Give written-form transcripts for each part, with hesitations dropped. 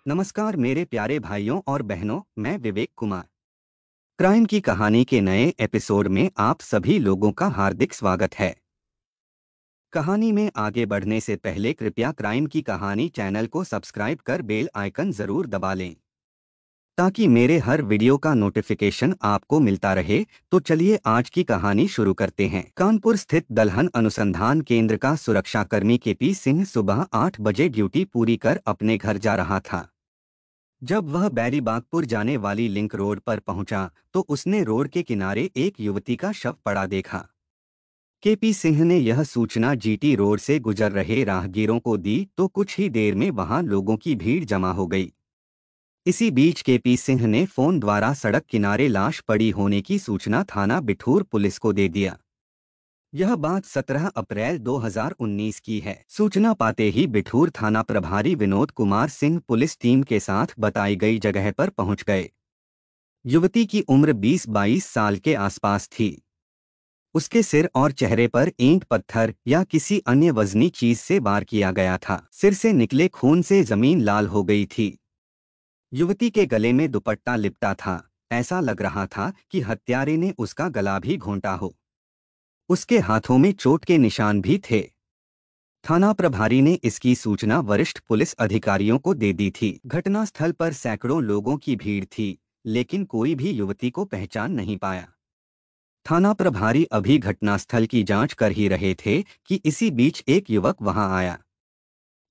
नमस्कार मेरे प्यारे भाइयों और बहनों, मैं विवेक कुमार। क्राइम की कहानी के नए एपिसोड में आप सभी लोगों का हार्दिक स्वागत है। कहानी में आगे बढ़ने से पहले कृपया क्राइम की कहानी चैनल को सब्सक्राइब कर बेल आइकन जरूर दबा लें ताकि मेरे हर वीडियो का नोटिफिकेशन आपको मिलता रहे। तो चलिए आज की कहानी शुरू करते हैं। कानपुर स्थित दलहन अनुसंधान केंद्र का सुरक्षाकर्मी केपी सिंह सुबह 8 बजे ड्यूटी पूरी कर अपने घर जा रहा था। जब वह बैरीबागपुर जाने वाली लिंक रोड पर पहुंचा तो उसने रोड के किनारे एक युवती का शव पड़ा देखा। केपी सिंह ने यह सूचना जीटी रोड से गुजर रहे राहगीरों को दी तो कुछ ही देर में वहां लोगों की भीड़ जमा हो गई। इसी बीच केपी सिंह ने फोन द्वारा सड़क किनारे लाश पड़ी होने की सूचना थाना बिठूर पुलिस को दे दिया। यह बात 17 अप्रैल 2019 की है। सूचना पाते ही बिठूर थाना प्रभारी विनोद कुमार सिंह पुलिस टीम के साथ बताई गई जगह पर पहुंच गए। युवती की उम्र 20-22 साल के आसपास थी। उसके सिर और चेहरे पर ईंट पत्थर या किसी अन्य वजनी चीज से वार किया गया था। सिर से निकले खून से जमीन लाल हो गई थी। युवती के गले में दुपट्टा लिपटा था। ऐसा लग रहा था कि हत्यारे ने उसका गला भी घोंटा हो। उसके हाथों में चोट के निशान भी थे। थाना प्रभारी ने इसकी सूचना वरिष्ठ पुलिस अधिकारियों को दे दी थी। घटनास्थल पर सैकड़ों लोगों की भीड़ थी, लेकिन कोई भी युवती को पहचान नहीं पाया। थाना प्रभारी अभी घटनास्थल की जांच कर ही रहे थे कि इसी बीच एक युवक वहां आया।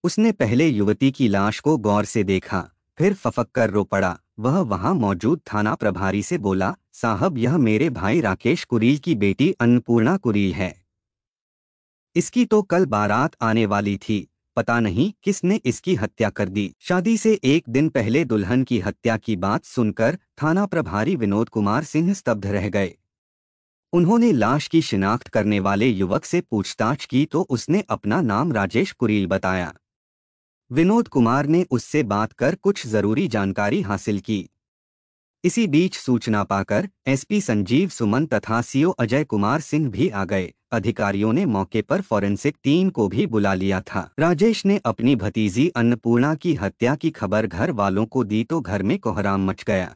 उसने पहले युवती की लाश को गौर से देखा, फिर फफक कर रो पड़ा। वह वहां मौजूद थाना प्रभारी से बोला, साहब यह मेरे भाई राकेश कुरील की बेटी अन्नपूर्णा कुरील है। इसकी तो कल बारात आने वाली थी। पता नहीं किसने इसकी हत्या कर दी। शादी से एक दिन पहले दुल्हन की हत्या की बात सुनकर थाना प्रभारी विनोद कुमार सिंह स्तब्ध रह गए। उन्होंने लाश की शिनाख्त करने वाले युवक से पूछताछ की तो उसने अपना नाम राजेश कुरील बताया। विनोद कुमार ने उससे बात कर कुछ जरूरी जानकारी हासिल की। इसी बीच सूचना पाकर एसपी संजीव सुमन तथा सीओ अजय कुमार सिंह भी आ गए। अधिकारियों ने मौके पर फॉरेंसिक टीम को भी बुला लिया था। राजेश ने अपनी भतीजी अन्नपूर्णा की हत्या की खबर घर वालों को दी तो घर में कोहराम मच गया।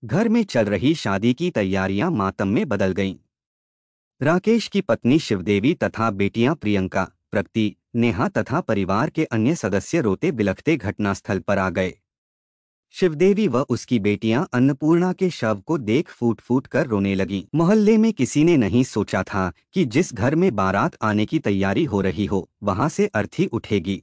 घर में चल रही शादी की तैयारियां मातम में बदल गईं। राकेश की पत्नी शिवदेवी तथा बेटियां प्रियंका, प्रगति, नेहा तथा परिवार के अन्य सदस्य रोते बिलखते घटनास्थल पर आ गए। शिवदेवी व उसकी बेटियां अन्नपूर्णा के शव को देख फूट फूट कर रोने लगीं। मोहल्ले में किसी ने नहीं सोचा था कि जिस घर में बारात आने की तैयारी हो रही हो वहां से अर्थी उठेगी।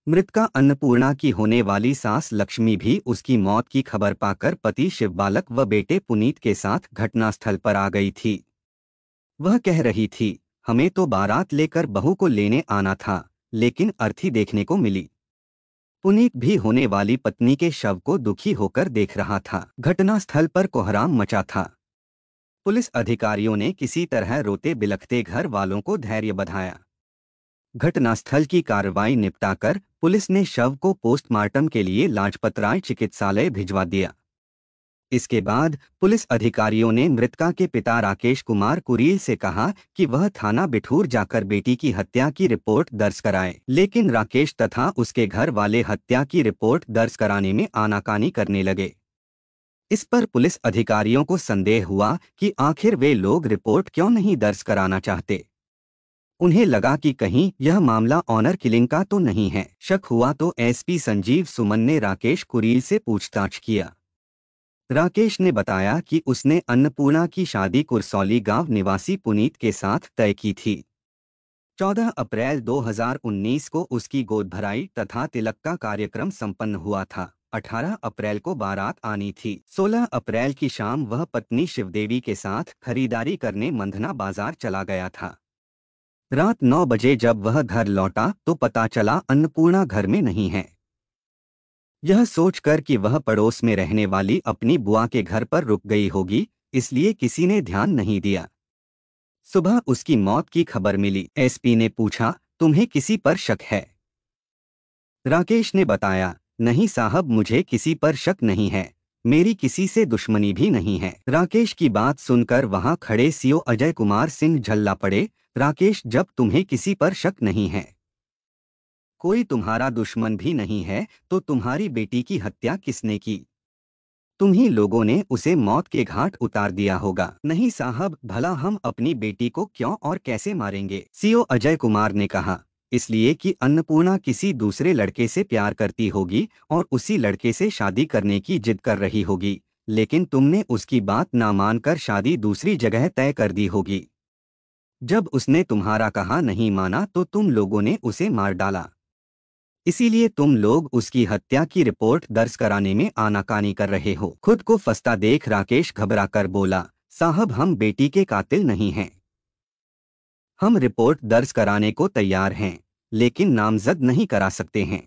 मृतका अन्नपूर्णा की होने वाली सास लक्ष्मी भी उसकी मौत की खबर पाकर पति शिवबालक व बेटे पुनीत के साथ घटनास्थल पर आ गई थी। वह कह रही थी, हमें तो बारात लेकर बहू को लेने आना था, लेकिन अर्थी देखने को मिली। पुनीत भी होने वाली पत्नी के शव को दुखी होकर देख रहा था। घटनास्थल पर कोहराम मचा था। पुलिस अधिकारियों ने किसी तरह रोते बिलखते घर वालों को धैर्य बंधाया। घटनास्थल की कार्रवाई निपटाकर पुलिस ने शव को पोस्टमार्टम के लिए लाजपत राय चिकित्सालय भिजवा दिया। इसके बाद पुलिस अधिकारियों ने मृतका के पिता राकेश कुमार कुरील से कहा कि वह थाना बिठूर जाकर बेटी की हत्या की रिपोर्ट दर्ज कराए, लेकिन राकेश तथा उसके घर वाले हत्या की रिपोर्ट दर्ज कराने में आनाकानी करने लगे। इस पर पुलिस अधिकारियों को संदेह हुआ कि आखिर वे लोग रिपोर्ट क्यों नहीं दर्ज कराना चाहते। उन्हें लगा कि कहीं यह मामला ऑनर किलिंग का तो नहीं है। शक हुआ तो एसपी संजीव सुमन ने राकेश कुरील से पूछताछ किया। राकेश ने बताया कि उसने अन्नपूर्णा की शादी कुरसौली गांव निवासी पुनीत के साथ तय की थी। 14 अप्रैल 2019 को उसकी गोद भराई तथा तिलक का कार्यक्रम संपन्न हुआ था। 18 अप्रैल को बारात आनी थी। 16 अप्रैल की शाम वह पत्नी शिवदेवी के साथ खरीदारी करने मंधना बाजार चला गया था। रात 9 बजे जब वह घर लौटा तो पता चला अन्नपूर्णा घर में नहीं है। यह सोचकर कि वह पड़ोस में रहने वाली अपनी बुआ के घर पर रुक गई होगी, इसलिए किसी ने ध्यान नहीं दिया। सुबह उसकी मौत की खबर मिली। एसपी ने पूछा, तुम्हें किसी पर शक है? राकेश ने बताया, नहीं साहब, मुझे किसी पर शक नहीं है। मेरी किसी से दुश्मनी भी नहीं है। राकेश की बात सुनकर वहां खड़े सीओ अजय कुमार सिंह झल्ला पड़े। राकेश, जब तुम्हें किसी पर शक नहीं है कोई तुम्हारा दुश्मन भी नहीं है तो तुम्हारी बेटी की हत्या किसने की? तुम ही लोगों ने उसे मौत के घाट उतार दिया होगा। नहीं साहब, भला हम अपनी बेटी को क्यों और कैसे मारेंगे? सीओ अजय कुमार ने कहा, इसलिए कि अन्नपूर्णा किसी दूसरे लड़के से प्यार करती होगी और उसी लड़के से शादी करने की जिद कर रही होगी, लेकिन तुमने उसकी बात ना मानकर शादी दूसरी जगह तय कर दी होगी। जब उसने तुम्हारा कहा नहीं माना तो तुम लोगों ने उसे मार डाला। इसीलिए तुम लोग उसकी हत्या की रिपोर्ट दर्ज कराने में आनाकानी कर रहे हो। खुद को फंसता देख राकेश घबराकर बोला, साहब हम बेटी के कातिल नहीं हैं। हम रिपोर्ट दर्ज कराने को तैयार हैं, लेकिन नामजद नहीं करा सकते हैं।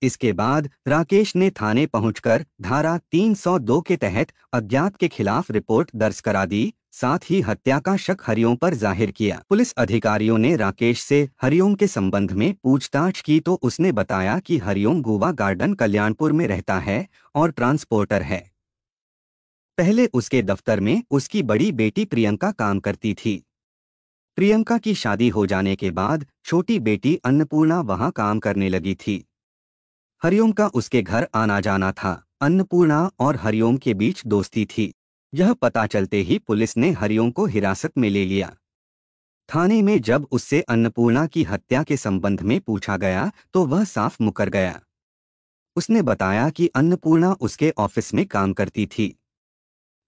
इसके बाद राकेश ने थाने पहुंचकर धारा 302 के तहत अज्ञात के खिलाफ रिपोर्ट दर्ज करा दी, साथ ही हत्या का शक हरिओम पर जाहिर किया। पुलिस अधिकारियों ने राकेश से हरिओम के संबंध में पूछताछ की तो उसने बताया कि हरिओम गोवा गार्डन कल्याणपुर में रहता है और ट्रांसपोर्टर है। पहले उसके दफ्तर में उसकी बड़ी बेटी प्रियंका काम करती थी। प्रियंका की शादी हो जाने के बाद छोटी बेटी अन्नपूर्णा वहां काम करने लगी थी। हरिओम का उसके घर आना जाना था। अन्नपूर्णा और हरिओम के बीच दोस्ती थी। यह पता चलते ही पुलिस ने हरिओम को हिरासत में ले लिया। थाने में जब उससे अन्नपूर्णा की हत्या के संबंध में पूछा गया तो वह साफ मुकर गया। उसने बताया कि अन्नपूर्णा उसके ऑफिस में काम करती थी।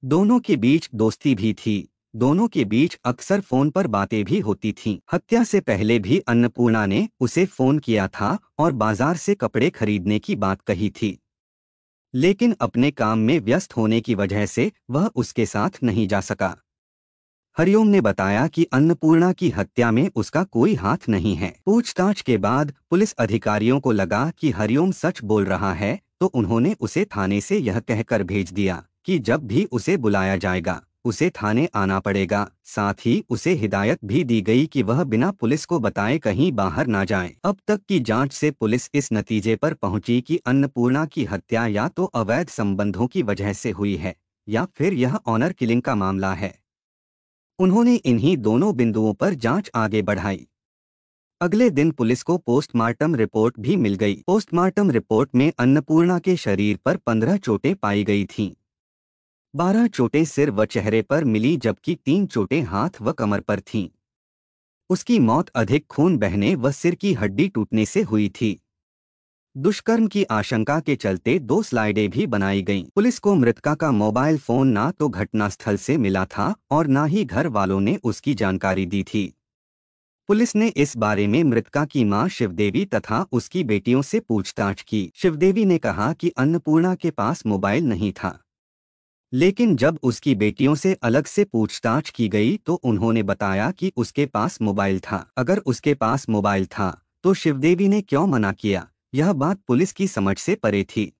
दोनों के बीच दोस्ती भी थी। दोनों के बीच अक्सर फोन पर बातें भी होती थीं। हत्या से पहले भी अन्नपूर्णा ने उसे फोन किया था और बाजार से कपड़े खरीदने की बात कही थी, लेकिन अपने काम में व्यस्त होने की वजह से वह उसके साथ नहीं जा सका। हरिओम ने बताया कि अन्नपूर्णा की हत्या में उसका कोई हाथ नहीं है। पूछताछ के बाद पुलिस अधिकारियों को लगा कि हरिओम सच बोल रहा है तो उन्होंने उसे थाने से यह कहकर भेज दिया कि जब भी उसे बुलाया जाएगा उसे थाने आना पड़ेगा। साथ ही उसे हिदायत भी दी गई कि वह बिना पुलिस को बताए कहीं बाहर ना जाए। अब तक की जांच से पुलिस इस नतीजे पर पहुंची कि अन्नपूर्णा की हत्या या तो अवैध संबंधों की वजह से हुई है या फिर यह ऑनर किलिंग का मामला है। उन्होंने इन्हीं दोनों बिंदुओं पर जांच आगे बढ़ाई। अगले दिन पुलिस को पोस्टमार्टम रिपोर्ट भी मिल गई। पोस्टमार्टम रिपोर्ट में अन्नपूर्णा के शरीर पर 15 चोटें पाई गई थीं। 12 चोटें सिर व चेहरे पर मिली जबकि 3 चोटें हाथ व कमर पर थीं। उसकी मौत अधिक खून बहने व सिर की हड्डी टूटने से हुई थी। दुष्कर्म की आशंका के चलते 2 स्लाइडें भी बनाई गईं। पुलिस को मृतका का मोबाइल फोन ना तो घटनास्थल से मिला था और ना ही घर वालों ने उसकी जानकारी दी थी। पुलिस ने इस बारे में मृतका की मां शिवदेवी तथा उसकी बेटियों से पूछताछ की। शिवदेवी ने कहा कि अन्नपूर्णा के पास मोबाइल नहीं था, लेकिन जब उसकी बेटियों से अलग से पूछताछ की गई तो उन्होंने बताया कि उसके पास मोबाइल था। अगर उसके पास मोबाइल था तो शिवदेवी ने क्यों मना किया, यह बात पुलिस की समझ से परे थी।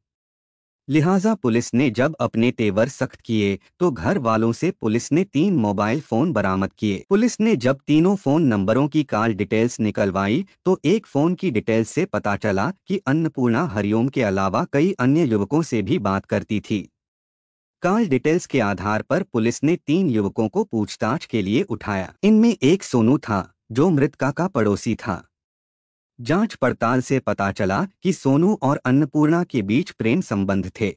लिहाजा पुलिस ने जब अपने तेवर सख्त किए तो घर वालों से पुलिस ने 3 मोबाइल फोन बरामद किए। पुलिस ने जब तीनों फोन नंबरों की कॉल डिटेल्स निकलवाई तो एक फोन की डिटेल्स से पता चला कि अन्नपूर्णा हरिओम के अलावा कई अन्य युवकों से भी बात करती थी। कॉल डिटेल्स के आधार पर पुलिस ने 3 युवकों को पूछताछ के लिए उठाया। इनमें एक सोनू था जो मृतका का पड़ोसी था। जांच पड़ताल से पता चला कि सोनू और अन्नपूर्णा के बीच प्रेम संबंध थे।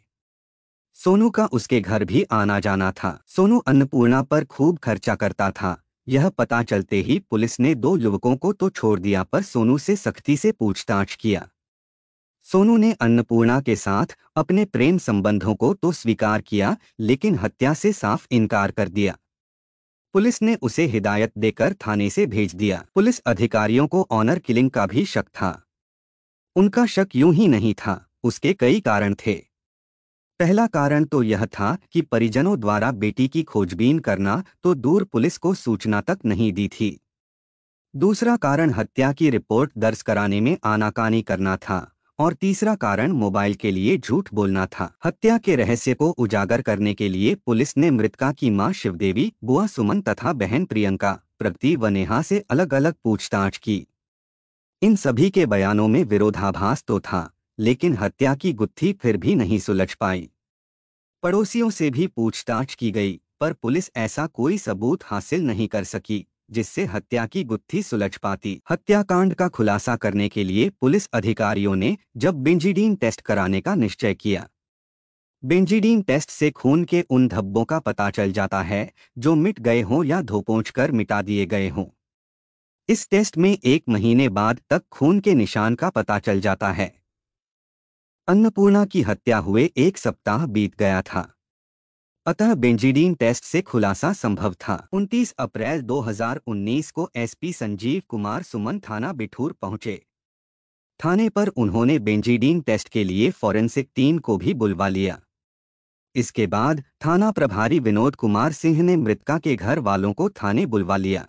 सोनू का उसके घर भी आना जाना था। सोनू अन्नपूर्णा पर खूब खर्चा करता था। यह पता चलते ही पुलिस ने 2 युवकों को तो छोड़ दिया पर सोनू से सख्ती से पूछताछ किया। सोनू ने अन्नपूर्णा के साथ अपने प्रेम संबंधों को तो स्वीकार किया, लेकिन हत्या से साफ इनकार कर दिया। पुलिस ने उसे हिदायत देकर थाने से भेज दिया। पुलिस अधिकारियों को ऑनर किलिंग का भी शक था। उनका शक यूं ही नहीं था, उसके कई कारण थे। पहला कारण तो यह था कि परिजनों द्वारा बेटी की खोजबीन करना तो दूर पुलिस को सूचना तक नहीं दी थी। दूसरा कारण हत्या की रिपोर्ट दर्ज कराने में आनाकानी करना था और तीसरा कारण मोबाइल के लिए झूठ बोलना था। हत्या के रहस्य को उजागर करने के लिए पुलिस ने मृतका की मां शिवदेवी, बुआ सुमन तथा बहन प्रियंका, प्रगति व नेहा से अलग अलग पूछताछ की। इन सभी के बयानों में विरोधाभास तो था, लेकिन हत्या की गुत्थी फिर भी नहीं सुलझ पाई। पड़ोसियों से भी पूछताछ की गई, पर पुलिस ऐसा कोई सबूत हासिल नहीं कर सकी जिससे हत्या की गुत्थी सुलझ पाती। हत्याकांड का खुलासा करने के लिए पुलिस अधिकारियों ने जब बेंजीडीन टेस्ट कराने का निश्चय किया। बेंजीडीन टेस्ट से खून के उन धब्बों का पता चल जाता है जो मिट गए हों या धोपोंछ कर मिटा दिए गए हों। इस टेस्ट में 1 महीने बाद तक खून के निशान का पता चल जाता है। अन्नपूर्णा की हत्या हुए 1 सप्ताह बीत गया था, अतः बेंजीडीन टेस्ट से खुलासा संभव था। 29 अप्रैल 2019 को एसपी संजीव कुमार सुमन थाना बिठूर पहुंचे। थाने पर उन्होंने बेंजीडीन टेस्ट के लिए फॉरेंसिक टीम को भी बुलवा लिया। इसके बाद थाना प्रभारी विनोद कुमार सिंह ने मृतका के घर वालों को थाने बुलवा लिया।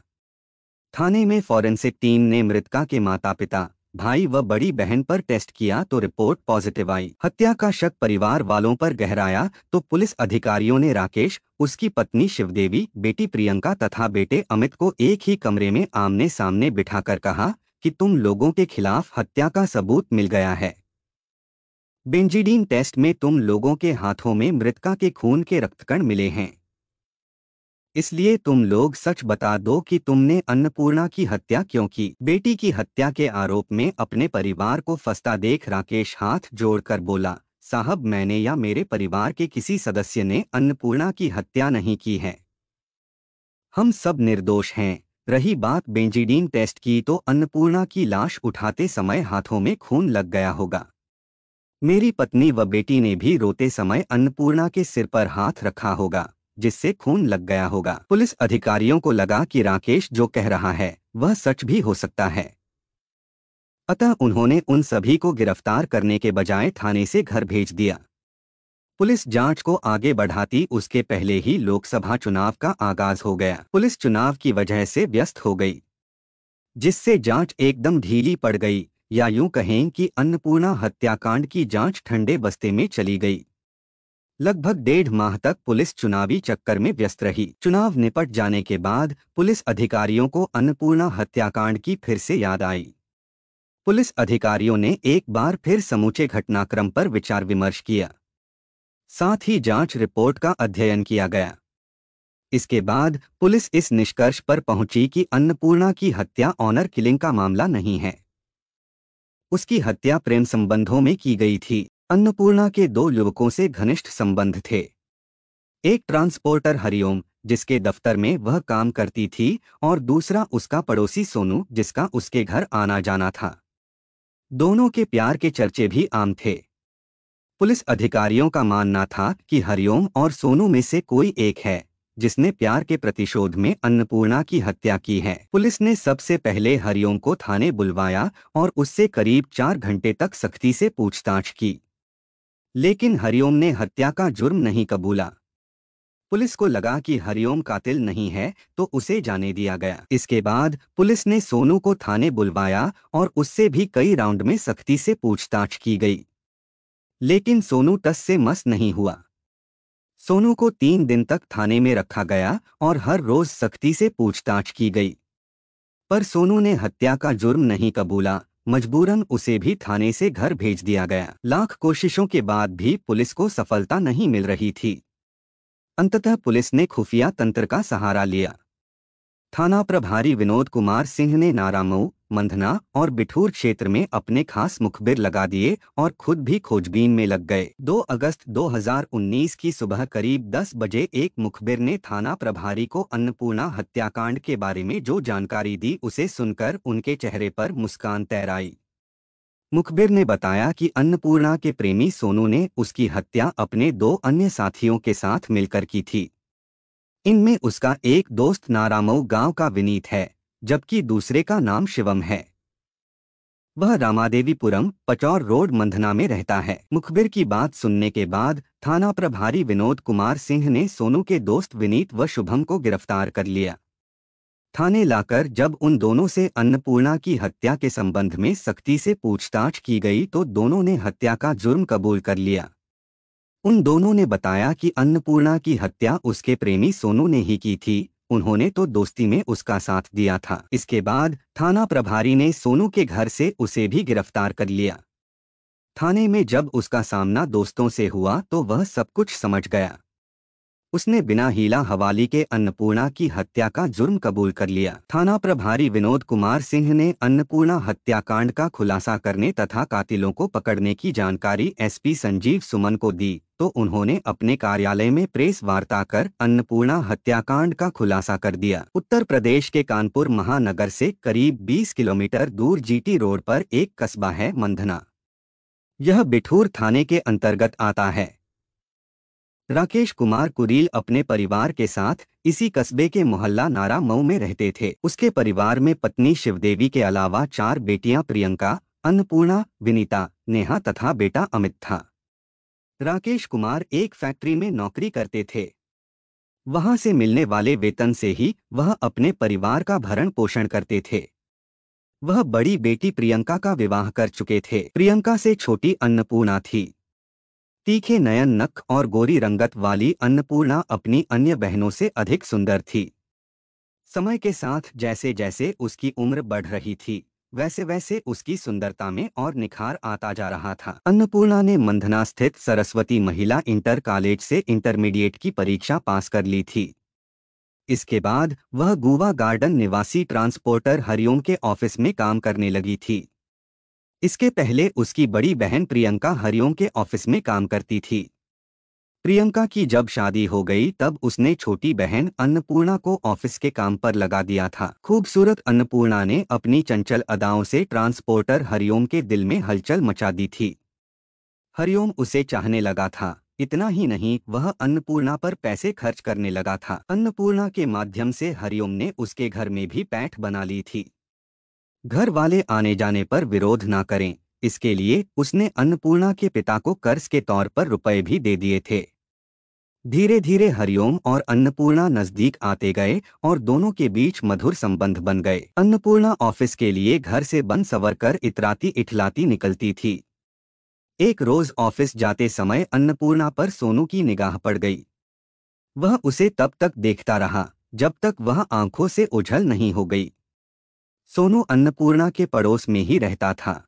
थाने में फॉरेंसिक टीम ने मृतका के माता पिता, भाई व बड़ी बहन पर टेस्ट किया तो रिपोर्ट पॉजिटिव आई। हत्या का शक परिवार वालों पर गहराया तो पुलिस अधिकारियों ने राकेश, उसकी पत्नी शिवदेवी, बेटी प्रियंका तथा बेटे अमित को एक ही कमरे में आमने सामने बिठाकर कहा कि तुम लोगों के खिलाफ हत्या का सबूत मिल गया है। बेंजीडीन टेस्ट में तुम लोगों के हाथों में मृतका के खून के रक्तकण मिले हैं, इसलिए तुम लोग सच बता दो कि तुमने अन्नपूर्णा की हत्या क्यों की। बेटी की हत्या के आरोप में अपने परिवार को फंसता देख राकेश हाथ जोड़कर बोला, साहब मैंने या मेरे परिवार के किसी सदस्य ने अन्नपूर्णा की हत्या नहीं की है। हम सब निर्दोष हैं। रही बात बेंजीडीन टेस्ट की तो अन्नपूर्णा की लाश उठाते समय हाथों में खून लग गया होगा। मेरी पत्नी व बेटी ने भी रोते समय अन्नपूर्णा के सिर पर हाथ रखा होगा, जिससे खून लग गया होगा। पुलिस अधिकारियों को लगा कि राकेश जो कह रहा है वह सच भी हो सकता है, अतः उन्होंने उन सभी को गिरफ्तार करने के बजाय थाने से घर भेज दिया। पुलिस जांच को आगे बढ़ाती उसके पहले ही लोकसभा चुनाव का आगाज हो गया। पुलिस चुनाव की वजह से व्यस्त हो गई, जिससे जांच एकदम ढीली पड़ गई, या यूं कहें कि अन्नपूर्णा हत्याकांड की जांच ठंडे बस्ते में चली गई। लगभग 1.5 माह तक पुलिस चुनावी चक्कर में व्यस्त रही। चुनाव निपट जाने के बाद पुलिस अधिकारियों को अन्नपूर्णा हत्याकांड की फिर से याद आई। पुलिस अधिकारियों ने एक बार फिर समूचे घटनाक्रम पर विचार विमर्श किया, साथ ही जांच रिपोर्ट का अध्ययन किया गया। इसके बाद पुलिस इस निष्कर्ष पर पहुंची कि अन्नपूर्णा की हत्या ऑनर किलिंग का मामला नहीं है। उसकी हत्या प्रेम संबंधों में की गई थी। अन्नपूर्णा के 2 युवकों से घनिष्ठ संबंध थे। एक ट्रांसपोर्टर हरिओम, जिसके दफ्तर में वह काम करती थी, और दूसरा उसका पड़ोसी सोनू, जिसका उसके घर आना जाना था। दोनों के प्यार के चर्चे भी आम थे। पुलिस अधिकारियों का मानना था कि हरिओम और सोनू में से कोई एक है जिसने प्यार के प्रतिशोध में अन्नपूर्णा की हत्या की है। पुलिस ने सबसे पहले हरिओम को थाने बुलवाया और उससे करीब 4 घंटे तक सख्ती से पूछताछ की, लेकिन हरिओम ने हत्या का जुर्म नहीं कबूला। पुलिस को लगा कि हरिओम कातिल नहीं है तो उसे जाने दिया गया। इसके बाद पुलिस ने सोनू को थाने बुलवाया और उससे भी कई राउंड में सख्ती से पूछताछ की गई, लेकिन सोनू टस से मस नहीं हुआ। सोनू को 3 दिन तक थाने में रखा गया और हर रोज सख्ती से पूछताछ की गई, पर सोनू ने हत्या का जुर्म नहीं कबूला। मजबूरन उसे भी थाने से घर भेज दिया गया। लाख कोशिशों के बाद भी पुलिस को सफलता नहीं मिल रही थी। अंततः पुलिस ने खुफिया तंत्र का सहारा लिया। थाना प्रभारी विनोद कुमार सिंह ने नारामऊ, मंधना और बिठूर क्षेत्र में अपने खास मुखबिर लगा दिए और खुद भी खोजबीन में लग गए। 2 अगस्त 2019 की सुबह करीब 10 बजे एक मुखबिर ने थाना प्रभारी को अन्नपूर्णा हत्याकांड के बारे में जो जानकारी दी उसे सुनकर उनके चेहरे पर मुस्कान तैर आई। मुखबिर ने बताया कि अन्नपूर्णा के प्रेमी सोनू ने उसकी हत्या अपने 2 अन्य साथियों के साथ मिलकर की थी। इनमें उसका एक दोस्त नारामऊ गांव का विनीत है, जबकि दूसरे का नाम शिवम है। वह रामादेवीपुरम, पचौर रोड, मंधना में रहता है। मुखबिर की बात सुनने के बाद थाना प्रभारी विनोद कुमार सिंह ने सोनू के दोस्त विनीत व शुभम को गिरफ्तार कर लिया। थाने लाकर जब उन दोनों से अन्नपूर्णा की हत्या के संबंध में सख्ती से पूछताछ की गई तो दोनों ने हत्या का जुर्म कबूल कर लिया। उन दोनों ने बताया कि अन्नपूर्णा की हत्या उसके प्रेमी सोनू ने ही की थी, उन्होंने तो दोस्ती में उसका साथ दिया था। इसके बाद थाना प्रभारी ने सोनू के घर से उसे भी गिरफ्तार कर लिया। थाने में जब उसका सामना दोस्तों से हुआ तो वह सब कुछ समझ गया। उसने बिना हीला हवाली के अन्नपूर्णा की हत्या का जुर्म कबूल कर लिया। थाना प्रभारी विनोद कुमार सिंह ने अन्नपूर्णा हत्याकांड का खुलासा करने तथा कातिलों को पकड़ने की जानकारी एसपी संजीव सुमन को दी तो उन्होंने अपने कार्यालय में प्रेस वार्ता कर अन्नपूर्णा हत्याकांड का खुलासा कर दिया। उत्तर प्रदेश के कानपुर महानगर से करीब 20 किलोमीटर दूर जीटी रोड पर एक कस्बा है मंधना। यह बिठूर थाने के अंतर्गत आता है। राकेश कुमार कुरील अपने परिवार के साथ इसी कस्बे के मोहल्ला नारा मऊ में रहते थे। उसके परिवार में पत्नी शिवदेवी के अलावा 4 बेटियां प्रियंका, अन्नपूर्णा, विनीता, नेहा तथा बेटा अमित था। राकेश कुमार एक फैक्ट्री में नौकरी करते थे। वहां से मिलने वाले वेतन से ही वह अपने परिवार का भरण पोषण करते थे। वह बड़ी बेटी प्रियंका का विवाह कर चुके थे। प्रियंका से छोटी अन्नपूर्णा थी। तीखे नयन नख और गोरी रंगत वाली अन्नपूर्णा अपनी अन्य बहनों से अधिक सुंदर थी। समय के साथ जैसे जैसे उसकी उम्र बढ़ रही थी वैसे वैसे उसकी सुंदरता में और निखार आता जा रहा था। अन्नपूर्णा ने मंधना स्थित सरस्वती महिला इंटर कॉलेज से इंटरमीडिएट की परीक्षा पास कर ली थी। इसके बाद वह गुवा गार्डन निवासी ट्रांसपोर्टर हरिओम के ऑफिस में काम करने लगी थी। इसके पहले उसकी बड़ी बहन प्रियंका हरिओम के ऑफिस में काम करती थी। प्रियंका की जब शादी हो गई तब उसने छोटी बहन अन्नपूर्णा को ऑफिस के काम पर लगा दिया था। खूबसूरत अन्नपूर्णा ने अपनी चंचल अदाओं से ट्रांसपोर्टर हरिओम के दिल में हलचल मचा दी थी। हरिओम उसे चाहने लगा था। इतना ही नहीं, वह अन्नपूर्णा पर पैसे खर्च करने लगा था। अन्नपूर्णा के माध्यम से हरिओम ने उसके घर में भी पैठ बना ली थी। घर वाले आने जाने पर विरोध ना करें, इसके लिए उसने अन्नपूर्णा के पिता को कर्ज के तौर पर रुपए भी दे दिए थे। धीरे धीरे हरिओम और अन्नपूर्णा नजदीक आते गए और दोनों के बीच मधुर संबंध बन गए। अन्नपूर्णा ऑफिस के लिए घर से बन सवर कर इतराती इठलाती निकलती थी। एक रोज ऑफिस जाते समय अन्नपूर्णा पर सोनू की निगाह पड़ गई। वह उसे तब तक देखता रहा जब तक वह आंखों से ओझल नहीं हो गई। सोनू अन्नपूर्णा के पड़ोस में ही रहता था।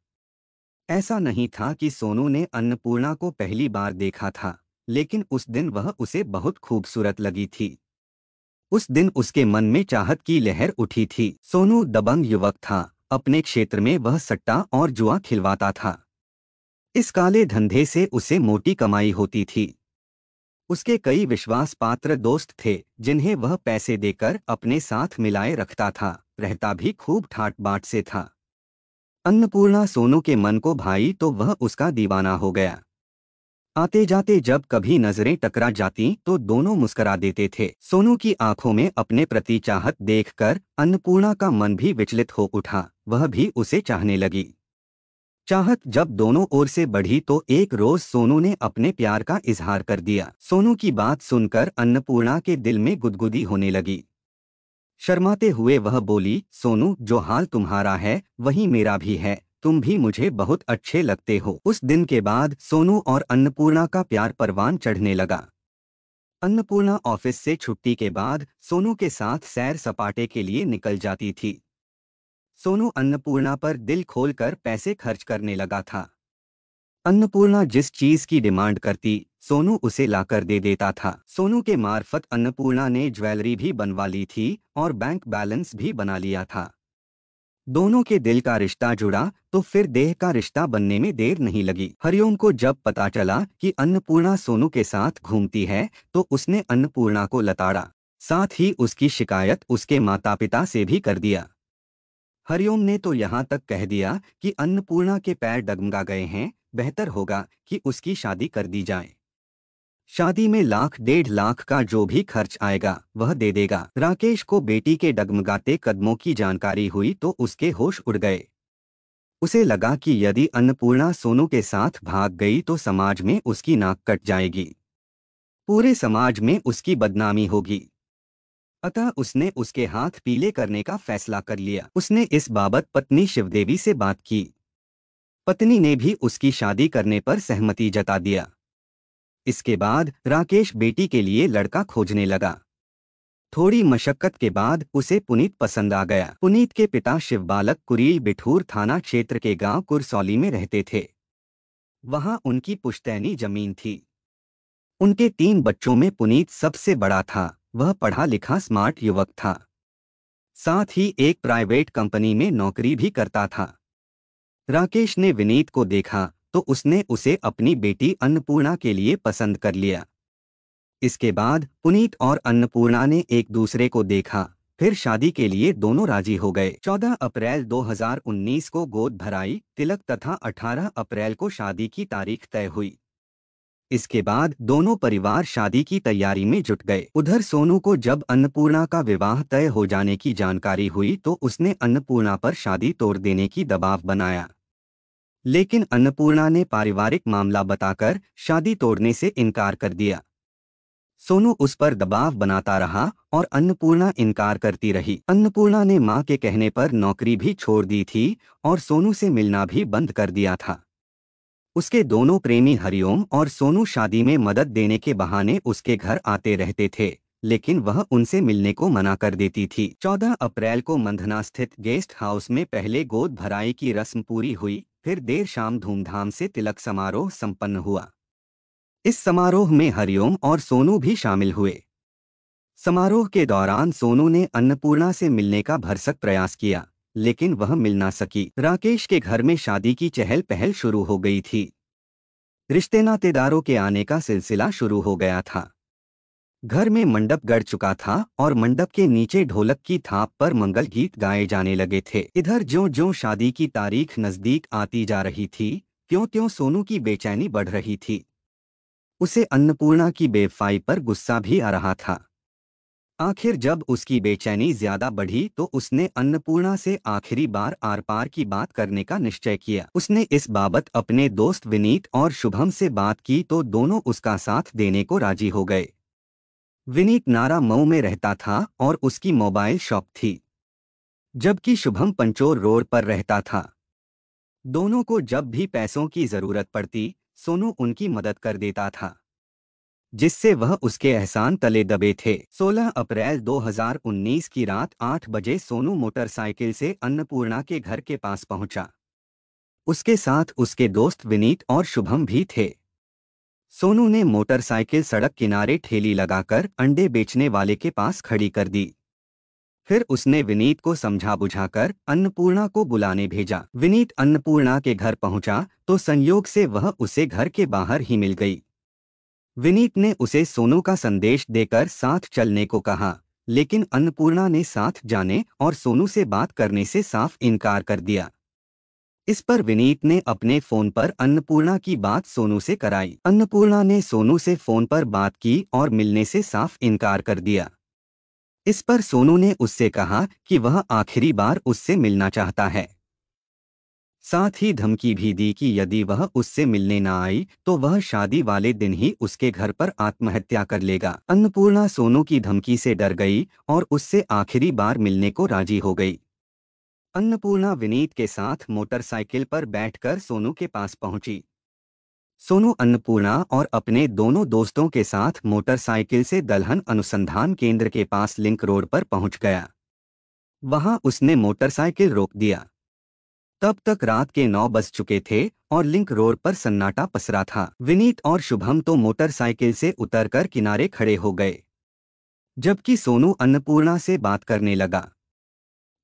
ऐसा नहीं था कि सोनू ने अन्नपूर्णा को पहली बार देखा था, लेकिन उस दिन वह उसे बहुत खूबसूरत लगी थी। उस दिन उसके मन में चाहत की लहर उठी थी। सोनू दबंग युवक था। अपने क्षेत्र में वह सट्टा और जुआ खिलवाता था। इस काले धंधे से उसे मोटी कमाई होती थी। उसके कई विश्वास पात्र दोस्त थे जिन्हें वह पैसे देकर अपने साथ मिलाए रखता था। रहता भी खूब ठाट बाट से था। अन्नपूर्णा सोनू के मन को भाई तो वह उसका दीवाना हो गया। आते जाते जब कभी नजरें टकरा जाती तो दोनों मुस्करा देते थे। सोनू की आंखों में अपने प्रति चाहत देखकर अन्नपूर्णा का मन भी विचलित हो उठा। वह भी उसे चाहने लगी। चाहत जब दोनों ओर से बढ़ी तो एक रोज सोनू ने अपने प्यार का इजहार कर दिया। सोनू की बात सुनकर अन्नपूर्णा के दिल में गुदगुदी होने लगी। शर्माते हुए वह बोली, सोनू, जो हाल तुम्हारा है वही मेरा भी है। तुम भी मुझे बहुत अच्छे लगते हो। उस दिन के बाद सोनू और अन्नपूर्णा का प्यार परवान चढ़ने लगा। अन्नपूर्णा ऑफिस से छुट्टी के बाद सोनू के साथ सैर सपाटे के लिए निकल जाती थी। सोनू अन्नपूर्णा पर दिल खोलकर पैसे खर्च करने लगा था। अन्नपूर्णा जिस चीज की डिमांड करती सोनू उसे लाकर दे देता था। सोनू के मार्फत अन्नपूर्णा ने ज्वेलरी भी बनवा ली थी और बैंक बैलेंस भी बना लिया था। दोनों के दिल का रिश्ता जुड़ा तो फिर देह का रिश्ता बनने में देर नहीं लगी। हरिओम को जब पता चला कि अन्नपूर्णा सोनू के साथ घूमती है तो उसने अन्नपूर्णा को लताड़ा। साथ ही उसकी शिकायत उसके माता पिता से भी कर दिया। हरिओम ने तो यहाँ तक कह दिया कि अन्नपूर्णा के पैर डगमगा गए हैं, बेहतर होगा कि उसकी शादी कर दी जाए। शादी में 1,00,000-1,50,000 का जो भी खर्च आएगा वह दे देगा। राकेश को बेटी के डगमगाते कदमों की जानकारी हुई तो उसके होश उड़ गए। उसे लगा कि यदि अन्नपूर्णा सोनू के साथ भाग गई तो समाज में उसकी नाक कट जाएगी। पूरे समाज में उसकी बदनामी होगी। अतः उसने उसके हाथ पीले करने का फैसला कर लिया। उसने इस बाबत पत्नी शिवदेवी से बात की। पत्नी ने भी उसकी शादी करने पर सहमति जता दिया। इसके बाद राकेश बेटी के लिए लड़का खोजने लगा। थोड़ी मशक्कत के बाद उसे पुनीत पसंद आ गया। पुनीत के पिता शिवबालक कुरील बिठूर थाना क्षेत्र के गांव कुरसौली में रहते थे। वहां उनकी पुश्तैनी जमीन थी। उनके 3 बच्चों में पुनीत सबसे बड़ा था। वह पढ़ा लिखा स्मार्ट युवक था। साथ ही एक प्राइवेट कंपनी में नौकरी भी करता था। राकेश ने विनीत को देखा तो उसने उसे अपनी बेटी अन्नपूर्णा के लिए पसंद कर लिया। इसके बाद पुनीत और अन्नपूर्णा ने एक दूसरे को देखा, फिर शादी के लिए दोनों राजी हो गए। 14 अप्रैल 2019 को गोद भराई, तिलक तथा 18 अप्रैल को शादी की तारीख तय हुई। इसके बाद दोनों परिवार शादी की तैयारी में जुट गए। उधर सोनू को जब अन्नपूर्णा का विवाह तय हो जाने की जानकारी हुई तो उसने अन्नपूर्णा पर शादी तोड़ देने की दबाव बनाया, लेकिन अन्नपूर्णा ने पारिवारिक मामला बताकर शादी तोड़ने से इनकार कर दिया। सोनू उस पर दबाव बनाता रहा और अन्नपूर्णा इनकार करती रही। अन्नपूर्णा ने मां के कहने पर नौकरी भी छोड़ दी थी और सोनू से मिलना भी बंद कर दिया था। उसके दोनों प्रेमी हरिओम और सोनू शादी में मदद देने के बहाने उसके घर आते रहते थे, लेकिन वह उनसे मिलने को मना कर देती थी। 14 अप्रैल को मंधना स्थित गेस्ट हाउस में पहले गोद भराई की रस्म पूरी हुई, फिर देर शाम धूमधाम से तिलक समारोह संपन्न हुआ। इस समारोह में हरिओम और सोनू भी शामिल हुए। समारोह के दौरान सोनू ने अन्नपूर्णा से मिलने का भरसक प्रयास किया, लेकिन वह मिल ना सकी। राकेश के घर में शादी की चहल पहल शुरू हो गई थी। रिश्ते नातेदारों के आने का सिलसिला शुरू हो गया था। घर में मंडप गड़ चुका था और मंडप के नीचे ढोलक की थाप पर मंगल गीत गाए जाने लगे थे। इधर ज्यों-ज्यों शादी की तारीख नजदीक आती जा रही थी, त्यों-त्यों सोनू की बेचैनी बढ़ रही थी। उसे अन्नपूर्णा की बेवफाई पर गुस्सा भी आ रहा था। आखिर जब उसकी बेचैनी ज्यादा बढ़ी तो उसने अन्नपूर्णा से आखिरी बार आर पार की बात करने का निश्चय किया। उसने इस बाबत अपने दोस्त विनीत और शुभम से बात की तो दोनों उसका साथ देने को राजी हो गए। विनीत नारा मऊ में रहता था और उसकी मोबाइल शॉप थी, जबकि शुभम पंचोर रोड पर रहता था। दोनों को जब भी पैसों की जरूरत पड़ती, सोनू उनकी मदद कर देता था, जिससे वह उसके एहसान तले दबे थे। 16 अप्रैल 2019 की रात 8 बजे सोनू मोटरसाइकिल से अन्नपूर्णा के घर के पास पहुंचा। उसके साथ उसके दोस्त विनीत और शुभम भी थे। सोनू ने मोटरसाइकिल सड़क किनारे ठेली लगाकर अंडे बेचने वाले के पास खड़ी कर दी। फिर उसने विनीत को समझा बुझाकर अन्नपूर्णा को बुलाने भेजा। विनीत अन्नपूर्णा के घर पहुंचा तो संयोग से वह उसे घर के बाहर ही मिल गई। विनीत ने उसे सोनू का संदेश देकर साथ चलने को कहा, लेकिन अन्नपूर्णा ने साथ जाने और सोनू से बात करने से साफ इनकार कर दिया। इस पर विनीत ने अपने फोन पर अन्नपूर्णा की बात सोनू से कराई। अन्नपूर्णा ने सोनू से फोन पर बात की और मिलने से साफ इनकार कर दिया। इस पर सोनू ने उससे कहा कि वह आखिरी बार उससे मिलना चाहता है। साथ ही धमकी भी दी कि यदि वह उससे मिलने न आई तो वह शादी वाले दिन ही उसके घर पर आत्महत्या कर लेगा। अन्नपूर्णा सोनू की धमकी से डर गई और उससे आखिरी बार मिलने को राजी हो गई। अन्नपूर्णा विनीत के साथ मोटरसाइकिल पर बैठकर सोनू के पास पहुंची। सोनू अन्नपूर्णा और अपने दोनों दोस्तों के साथ मोटरसाइकिल से दलहन अनुसंधान केंद्र के पास लिंक रोड पर पहुंच गया। वहां उसने मोटरसाइकिल रोक दिया। तब तक रात के 9 बज चुके थे और लिंक रोड पर सन्नाटा पसरा था। विनीत और शुभम तो मोटरसाइकिल से उतरकर किनारे खड़े हो गए, जबकि सोनू अन्नपूर्णा से बात करने लगा।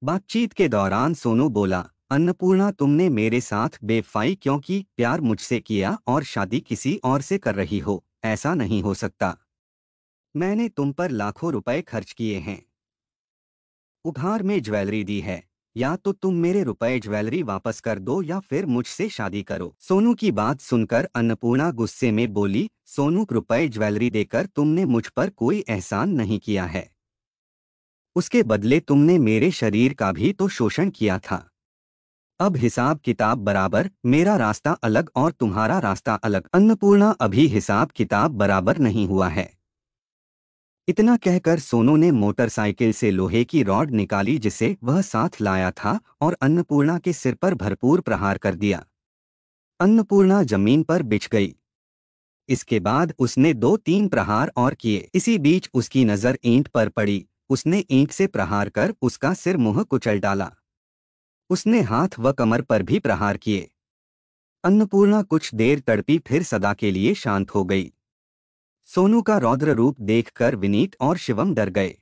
बातचीत के दौरान सोनू बोला, अन्नपूर्णा तुमने मेरे साथ बेवफाई क्यों की? प्यार मुझसे किया और शादी किसी और से कर रही हो, ऐसा नहीं हो सकता। मैंने तुम पर लाखों रुपए खर्च किए हैं, उपहार में ज्वेलरी दी है, या तो तुम मेरे रुपए ज्वेलरी वापस कर दो या फिर मुझसे शादी करो। सोनू की बात सुनकर अन्नपूर्णा गुस्से में बोली, सोनू रुपए ज्वेलरी देकर तुमने मुझ पर कोई एहसान नहीं किया है, उसके बदले तुमने मेरे शरीर का भी तो शोषण किया था। अब हिसाब किताब बराबर, मेरा रास्ता अलग और तुम्हारा रास्ता अलग। अन्नपूर्णा अभी हिसाब किताब बराबर नहीं हुआ है। इतना कहकर सोनू ने मोटरसाइकिल से लोहे की रॉड निकाली जिसे वह साथ लाया था और अन्नपूर्णा के सिर पर भरपूर प्रहार कर दिया। अन्नपूर्णा जमीन पर बिछ गई। इसके बाद उसने 2-3 प्रहार और किए। इसी बीच उसकी नजर ईंट पर पड़ी। उसने ईंट से प्रहार कर उसका सिर मुंह कुचल डाला। उसने हाथ व कमर पर भी प्रहार किए। अन्नपूर्णा कुछ देर तड़पी, फिर सदा के लिए शांत हो गई। सोनू का रौद्र रूप देखकर विनीत और शिवम डर गए।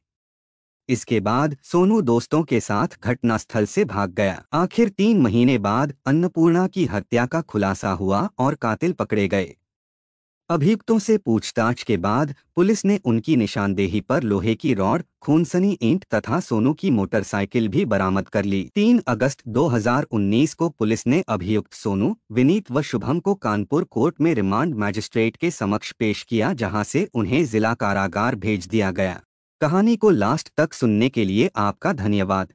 इसके बाद सोनू दोस्तों के साथ घटनास्थल से भाग गया। आखिर 3 महीने बाद अन्नपूर्णा की हत्या का खुलासा हुआ और कातिल पकड़े गए। अभियुक्तों से पूछताछ के बाद पुलिस ने उनकी निशानदेही पर लोहे की रॉड, खूनसनी ईंट तथा सोनू की मोटरसाइकिल भी बरामद कर ली। 3 अगस्त 2019 को पुलिस ने अभियुक्त सोनू, विनीत व शुभम को कानपुर कोर्ट में रिमांड मजिस्ट्रेट के समक्ष पेश किया, जहां से उन्हें जिला कारागार भेज दिया गया। कहानी को लास्ट तक सुनने के लिए आपका धन्यवाद।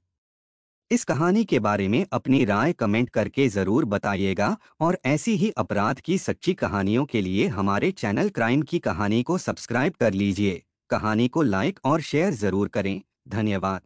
इस कहानी के बारे में अपनी राय कमेंट करके ज़रूर बताइएगा और ऐसी ही अपराध की सच्ची कहानियों के लिए हमारे चैनल क्राइम की कहानी को सब्सक्राइब कर लीजिए। कहानी को लाइक और शेयर ज़रूर करें। धन्यवाद।